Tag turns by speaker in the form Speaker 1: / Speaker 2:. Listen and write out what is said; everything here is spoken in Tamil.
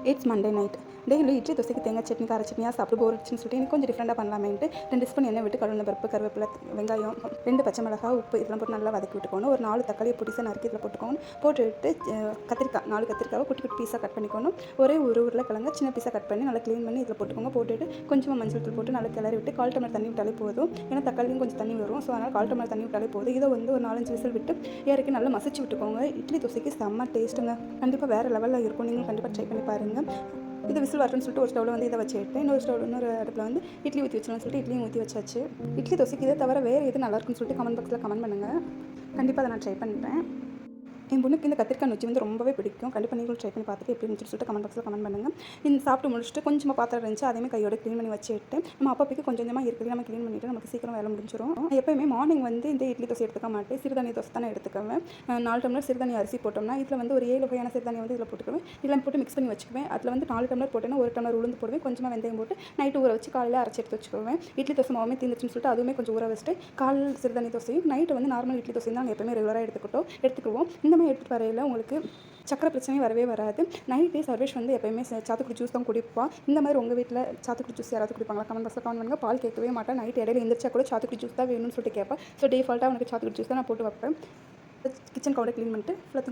Speaker 1: It's Monday night. Daily idli தோசைக்கு தேங்காய் சட்னி கார சட்னியாக சாப்பிட்டு போர் அடிச்சுன்னு சொல்லிட்டு எனக்கு கொஞ்சம் டிஃப்ரெண்டாக பண்ணலாமேன்ட்டு 2 ஸ்பூன் எண்ணெய் விட்டு கழுவின பருப்பு கருவேப்பிலை வெங்காயம் 2 பச்சை மிளகாய் உப்பு இதெல்லாம் போட்டு நல்லா வதக்கி விட்டுக்கணும். ஒரு 4 தக்காளியை பொடிசாக நறுக்கி இதில் போட்டுக்கணும். போட்டுவிட்டு கத்திரிக்காய் 4 கத்திரிக்காவை குட்டி குட்டி பீஸாக கட் பண்ணிக்கணும். ஒரு உருளைக்கிழங்கு சின்ன பீஸாக கட் பண்ணி நல்லா க்ளீன் பண்ணி இதில் போட்டுக்கோங்க. போட்டுவிட்டு கொஞ்சமாக மஞ்சள் தூள் போட்டு நல்லா கிளறி விட்டு 1/4 டம்ளர் தண்ணி விட்டாலே போதும். ஏன்னா தக்காளியும் கொஞ்சம் தண்ணி வரும். ஸோ அதனால் 1/4 டம்ளர் தண்ணி விட்டாலே போதும். இதை வந்து ஒரு 4-5 விசில் விட்டு இறக்கி நல்லா மசிச்சு விட்டுக்கோங்க. இட்லி தோசைக்கு செம்ம டேஸ்ட்டுங்க. கண்டிப்பாக வேறு லெவலில் இருக்கும். நீங்களும் கண்டிப்பாக ட்ரை பண்ணி பாருங்கள். இது விசில் வரட்டுன்னு சொல்லிட்டு ஒரு ஸ்டவ்வில் வந்து இதை வச்சு எடுத்தேன். இன்னொரு அடுப்பில் வந்து இட்லி ஊற்றி வச்சிடலாம்னு சொல்லிட்டு இட்லியும் ஊற்றி வச்சாச்சு. இட்லி தோசைக்கு இதை தவிர வேறு எது நல்லாயிருக்குன்னு சொல்லிட்டு கமெண்ட் பாக்ஸில் கமெண்ட் பண்ணுங்கள். கண்டிப்பாக அதை நான் ட்ரை பண்ணுறேன். என் பொண்ணுக்கு இந்த கத்திரிக்காய் நொச்சி வந்து ரொம்பவே பிடிக்கும். கண்டிப்பாக நீங்களும் ட்ரை பண்ணி பார்த்துட்டு எப்படி இருந்துச்சுன்னு சொல்லிட்டு கமெண்ட் பாக்ஸில் கமெண்ட் பண்ணுங்கள். இந்த சாப்பிட்டு முடிச்சுட்டு கொஞ்சமாக பாத்திரம் இருந்துச்சு, அதையுமே கையோட க்ளீன் பண்ணி வச்சுட்டு நம்ம அப்பப்போக்கு கொஞ்சம் கொஞ்சமாக இருக்குது நம்ம க்ளீன் பண்ணிவிட்டு நமக்கு சீக்கிரம் வேலை முடிஞ்சிடும். எப்போயுமே மார்னிங் வந்து இந்த இட்லி தோசை எடுத்துக்க மாட்டேன், சிறுதானிய தோசை தானே எடுத்துக்குவேன். 4 டம்ளர் சிறுதானிய அரிசி போட்டோம்னா இதில் வந்து ஒரு 7 வகையான சிறுதானியம் வந்து இதில் போட்டுக்குவேன். இதெல்லாம் போட்டு மிக்ஸ் பண்ணி வச்சுக்குவேன். அதில் வந்து 4 டம்ளர் போட்டேன்னா 1 டம்ளர் உளுந்து போடுவேன், கொஞ்சமாக வெந்தயம் போட்டு நைட்டு ஊற வச்சு காலையில் அரைச்சி எடுத்து வச்சுக்குவேன். இட்லி தோசை மாவுமே தீர்ந்துச்சுன்னு சொல்லிட்டு அதுவுமே கொஞ்சம் ஊற வச்சுட்டு காலையில் சிறுதானிய தோசையும் நைட்டு வந்து நார்மல் இட்லி தோசையும் தான் நாங்கள் எப்போயுமே ரெகுலராக எடுத்துக்குவோம். இந்த மாதிரி எடுத்துகிட்டு வரையில் உங்களுக்கு சக்கரை பிரச்சனையும் வரவே வராது. நைட்டே சர்வேஷ் வந்து எப்போயுமே சாத்துக்குடி ஜூஸ் தான் குடிப்பான். இந்த மாதிரி உங்கள் வீட்டில் சாத்துக்குடி ஜூஸ் யாராவது குடிப்பாங்களா? கமெண்ட் பாக்ஸில் கமெண்ட் பண்ணுங்கள். பால் கேட்கவே மாட்டேன். நைட் இடையில எந்திரிச்சா கூட சாத்துக்குடி ஜூஸ் தான் வேணும்னு சொல்லிட்டு கேட்பேன். ஸோ டிஃபால்ட்டாக அவனுக்கு சாத்துக்குடி ஜூஸ் தான் நான் போட்டு வைப்பேன். கிச்சன் கவுண்டை க்ளீன் பண்ணிட்டு ஃபுல்லாக